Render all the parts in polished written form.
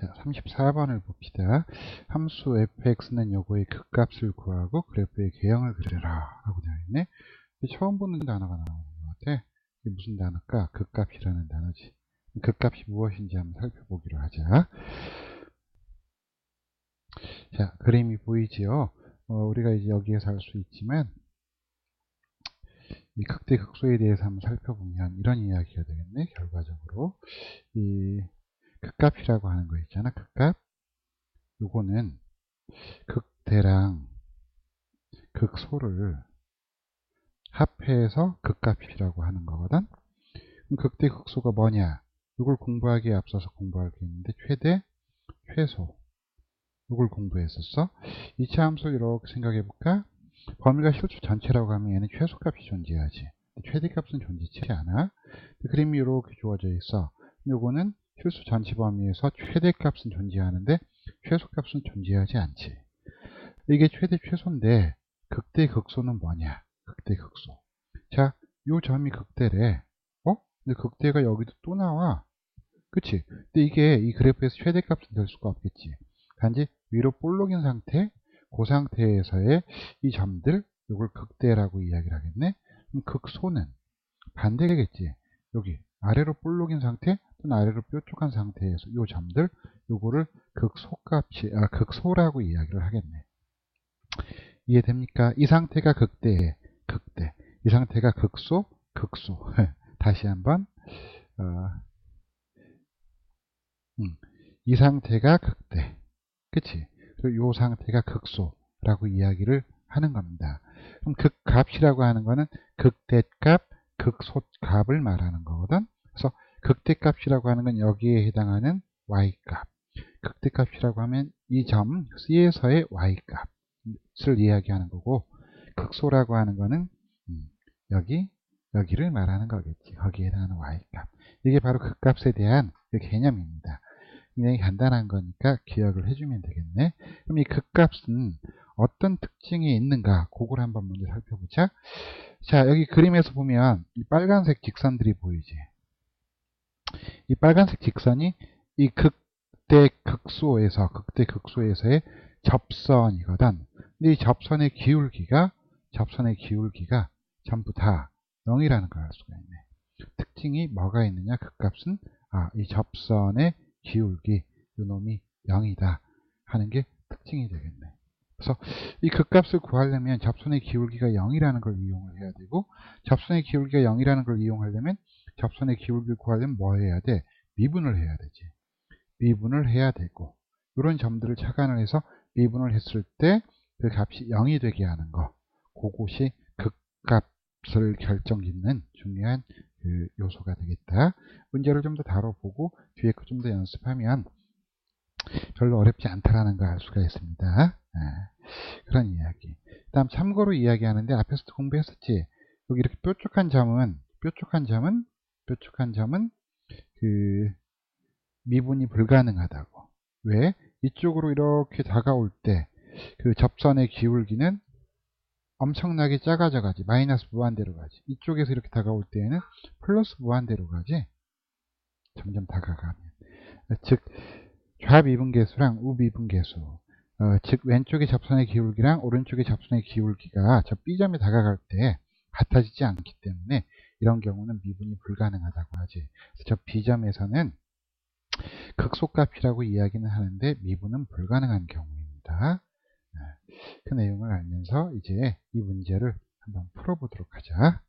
자, 34번을 봅시다. 함수 fx는 요거의 극값을 구하고 그래프의 개형을 그려라 라고 되어 있네. 처음 보는 단어가 나오는 것 같아. 이게 무슨 단어일까? 극값이라는 단어지. 극값이 무엇인지 한번 살펴보기로 하자. 자, 그림이 보이지요? 우리가 이제 여기에서 알 수 있지만 이 극대 극소에 대해서 한번 살펴보면 이런 이야기가 되겠네. 결과적으로 이 극값이라고 하는 거 있잖아. 극값. 요거는 극대랑 극소를 합해서 극값이라고 하는 거거든. 그럼 극대 극소가 뭐냐? 이걸 공부하기에 앞서서 공부할 게 있는데 최대, 최소. 이걸 공부했었어. 이차 함수 이렇게 생각해 볼까? 범위가 실수 전체라고 하면 얘는 최소값이 존재하지. 최대값은 존재치 않아. 그림이 이렇게 주어져 있어. 요거는 실수 전체 범위에서 최대값은 존재하는데 최소값은 존재하지 않지. 이게 최대 최소인데 극대 극소는 뭐냐? 극대 극소. 자, 요 점이 극대래. 근데 극대가 여기도 또 나와. 그치? 근데 이게 이 그래프에서 최대값은 될 수가 없겠지. 단지 위로 볼록인 상태, 그 상태에서의 이 점들, 요걸 극대라고 이야기를 하겠네. 그럼 극소는 반대겠지. 여기 아래로 볼록인 상태 또는 아래로 뾰족한 상태에서 요 점들, 요거를 극소라고 이야기를 하겠네. 이해됩니까? 이 상태가 극대에 극대, 이 상태가 극소, 극소. 다시 한번 이 상태가 극대, 그치? 그리고 요 상태가 극소라고 이야기를 하는 겁니다. 그럼 극값이라고 하는 거는 극대값, 극소값을 말하는 거거든. 그래서 극대값이라고 하는 건 여기에 해당하는 y값, 극대값이라고 하면 이 점 C에서의 y값을 이야기하는 거고, 극소라고 하는 거는 여기를 말하는 거겠지. 거기에 해당하는 y값. 이게 바로 극값에 대한 그 개념입니다. 굉장히 간단한 거니까 기억을 해주면 되겠네. 그럼 이 극값은 어떤 특징이 있는가? 그걸 한번 먼저 살펴보자. 자, 여기 그림에서 보면 이 빨간색 직선들이 보이지. 이 빨간색 직선이 이 극대 극소에서의 접선이거든. 근데 이 접선의 기울기가 전부 다 0이라는 걸 알 수가 있네. 특징이 뭐가 있느냐? 극값은 이 접선의 기울기, 요놈이 0이다 하는 게 특징이 되겠네. 그래서 이 극값을 구하려면 접선의 기울기가 0이라는 걸 이용을 해야 되고, 접선의 기울기가 0이라는 걸 이용하려면 접선의 기울기를 구하려면 뭐 해야 돼? 미분을 해야 되지. 미분을 해야 되고, 이런 점들을 착안을 해서 미분을 했을 때 그 값이 0이 되게 하는 거, 그것이 극값을 결정짓는 중요한 그 요소가 되겠다. 문제를 좀 더 다뤄보고 뒤에 거 좀 더 연습하면 별로 어렵지 않다라는 걸 알 수가 있습니다. 그런 이야기. 다음 참고로 이야기하는데 앞에서도 공부했었지. 여기 이렇게 뾰족한 점은 그 미분이 불가능하다고. 왜? 이쪽으로 이렇게 다가올 때 그 접선의 기울기는 엄청나게 작아져 가지. 마이너스 무한대로 가지. 이쪽에서 이렇게 다가올 때에는 플러스 무한대로 가지. 점점 다가가면. 즉 좌미분계수랑 우미분계수, 즉 왼쪽의 접선의 기울기랑 오른쪽의 접선의 기울기가 저 B점에 다가갈 때 같아지지 않기 때문에 이런 경우는 미분이 불가능하다고 하지. 그래서 저 B점에서는 극소값이라고 이야기는 하는데 미분은 불가능한 경우입니다. 그 내용을 알면서 이제 이 문제를 한번 풀어보도록 하자.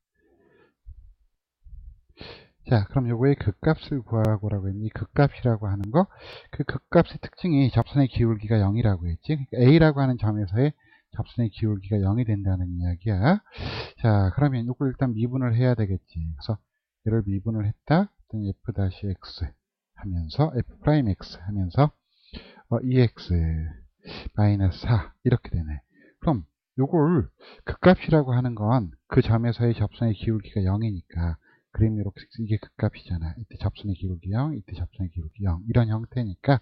자, 그럼 요거의 극값을 구하고라고 했는데, 이 극값이라고 하는 거, 그 극값의 특징이 접선의 기울기가 0이라고 했지. 그러니까 A라고 하는 점에서의 접선의 기울기가 0이 된다는 이야기야. 자, 그러면 요걸 일단 미분을 해야 되겠지. 그래서 얘를 미분을 했다. f-x 하면서 f'(x) 하면서 2x 마이너스 4 이렇게 되네. 그럼 요걸 극값이라고 하는 건 그 점에서의 접선의 기울기가 0이니까 그림 이렇게 이게 극값이잖아. 이때 접선의 기울기 0, 이때 접선의 기울기 0 이런 형태니까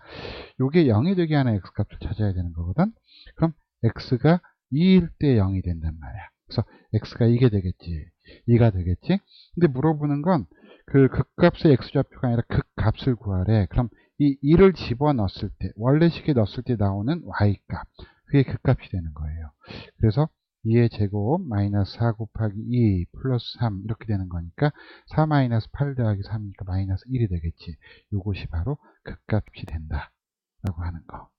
요게 0이 되게 하는 x값을 찾아야 되는 거거든. 그럼 x가 2일 때 0이 된단 말이야. 그래서 x가 이게 되겠지. 2가 되겠지. 근데 물어보는 건 그 극값의 x좌표가 아니라 극값을 구하래. 그럼 이 2를 집어넣었을 때, 원래식에 넣었을 때 나오는 y값, 그게 그 값이 되는 거예요. 그래서 2의 제곱 마이너스 4 곱하기 2 플러스 3 이렇게 되는 거니까 4 마이너스 8 더하기 3이니까 마이너스 1이 되겠지. 이것이 바로 그 값이 된다 라고 하는 거.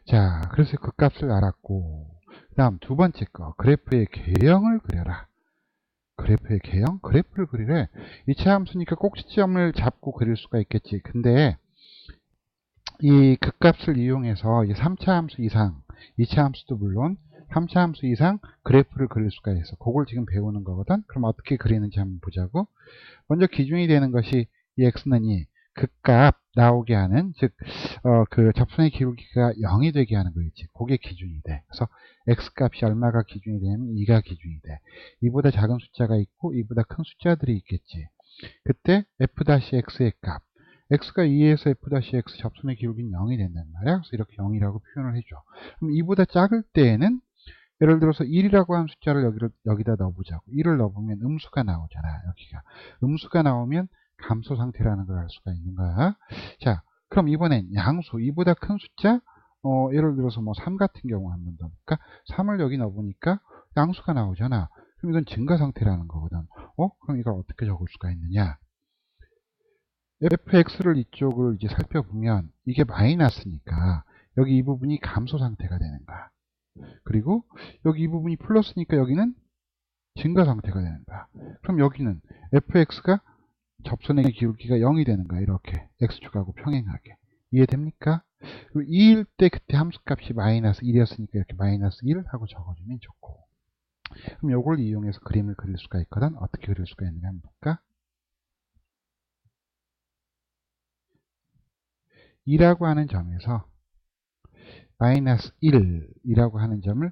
자, 그래서 그 값을 알았고, 그 다음 두 번째 거, 그래프의 개형을 그려라. 그래프의 개형? 그래프를 그리래. 이차 함수니까 꼭지점을 잡고 그릴 수가 있겠지. 근데 이 극값을 이용해서 이 3차 함수 이상, 2차 함수도 물론 3차 함수 이상 그래프를 그릴 수가 있어. 그걸 지금 배우는 거거든. 그럼 어떻게 그리는지 한번 보자고. 먼저 기준이 되는 것이 이 x는 이 극값 나오게 하는, 즉 그 접선의 기울기가 0이 되게 하는 거 있지. 그게 기준이 돼. 그래서 x값이 얼마가 기준이 되냐면 2가 기준이 돼. 이보다 작은 숫자가 있고 이보다 큰 숫자들이 있겠지. 그때 f-x의 값, x가 2에서 f-x 접선의 기울기는 0이 된단 말이야. 그래서 이렇게 0이라고 표현을 해줘. 그럼 이보다 작을 때에는 예를 들어서 1이라고 하는 숫자를 여기다 넣어보자고. 1을 넣어보면 음수가 나오잖아. 여기가 음수가 나오면 감소 상태라는 걸 알 수가 있는 거야. 자, 그럼 이번엔 양수, 이보다 큰 숫자, 예를 들어서 뭐 3 같은 경우 한번 더 볼까? 3을 여기 넣어보니까 양수가 나오잖아. 그럼 이건 증가 상태라는 거거든. 그럼 이걸 어떻게 적을 수가 있느냐? fx를 이쪽을 이제 살펴보면 이게 마이너스니까 여기 이 부분이 감소 상태가 되는 거야. 그리고 여기 이 부분이 플러스니까 여기는 증가 상태가 되는 거야. 그럼 여기는 fx가 접선의 기울기가 0이 되는 거야. 이렇게 x축하고 평행하게. 이해됩니까? 2일 때 그때 함수값이 마이너스 1이었으니까 이렇게 마이너스 1 하고 적어주면 좋고. 그럼 이걸 이용해서 그림을 그릴 수가 있거든. 어떻게 그릴 수가 있는가 한번 볼까? 2라고 하는 점에서 마이너스 1이라고 하는 점을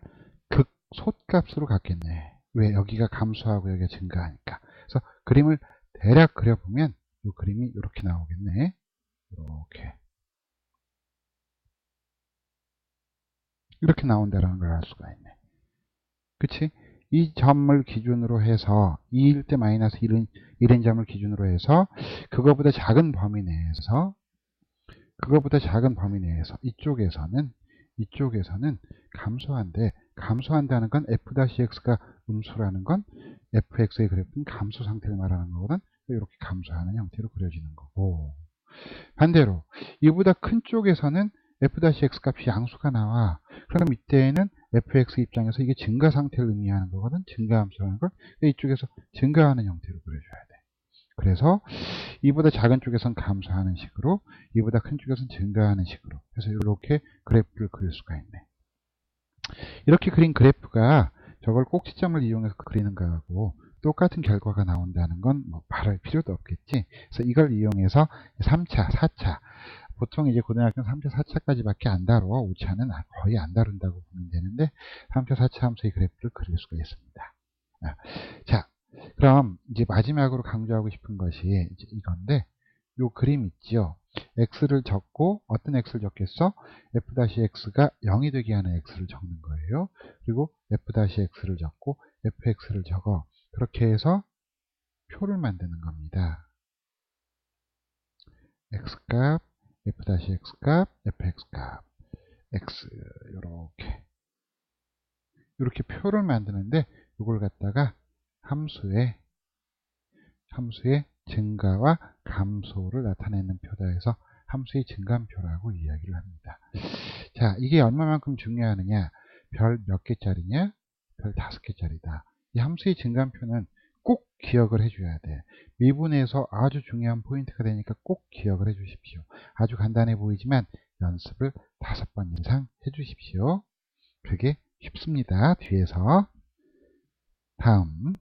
극소값으로 갖겠네. 왜? 여기가 감소하고 여기가 증가하니까. 그래서 그림을 대략 그려보면 이 그림이 이렇게 나오겠네. 이렇게 나온다는 걸 알 수가 있네. 그치? 이 점을 기준으로 해서 2일 때 마이너스 1인 점을 기준으로 해서 그거보다 작은 범위 내에서 이쪽에서는 감소한다는 건 f-x가 음수라는 건 fx의 그래프는 감소 상태를 말하는 거거든. 이렇게 감소하는 형태로 그려지는 거고, 반대로 이보다 큰 쪽에서는 f-x 값이 양수가 나와. 그럼 이때에는 fx 입장에서 이게 증가 상태를 의미하는 거거든. 증가함수라는 걸. 이쪽에서 증가하는 형태로 그려줘야 돼. 그래서 이보다 작은 쪽에서는 감소하는 식으로, 이보다 큰 쪽에서는 증가하는 식으로 해서 이렇게 그래프를 그릴 수가 있네. 이렇게 그린 그래프가 저걸 꼭지점을 이용해서 그리는 거하고 똑같은 결과가 나온다는 건 뭐 말할 필요도 없겠지. 그래서 이걸 이용해서 3차, 4차, 보통 이제 고등학교는 3차, 4차까지 밖에 안 다뤄. 5차는 거의 안 다룬다고 보면 되는데 3차, 4차 함수의 그래프를 그릴 수가 있습니다. 자, 그럼 이제 마지막으로 강조하고 싶은 것이 이제 이건데, 요 그림 있죠. x를 적고 어떤 x를 적겠어? f-x가 0이 되게 하는 x를 적는 거예요. 그리고 f-x를 적고 fx를 적어. 그렇게 해서 표를 만드는 겁니다. x값, f-x값, fx값, x 이렇게 표를 만드는데, 이걸 갖다가 함수의 증가와 감소를 나타내는 표다 해서 함수의 증감표라고 이야기를 합니다. 자, 이게 얼마만큼 중요하느냐? 별 몇 개짜리냐? 별 5개짜리다. 이 함수의 증감표는 꼭 기억을 해줘야 돼. 미분에서 아주 중요한 포인트가 되니까 꼭 기억을 해주십시오. 아주 간단해 보이지만 연습을 5번 이상 해주십시오. 그게 쉽습니다. 뒤에서 다음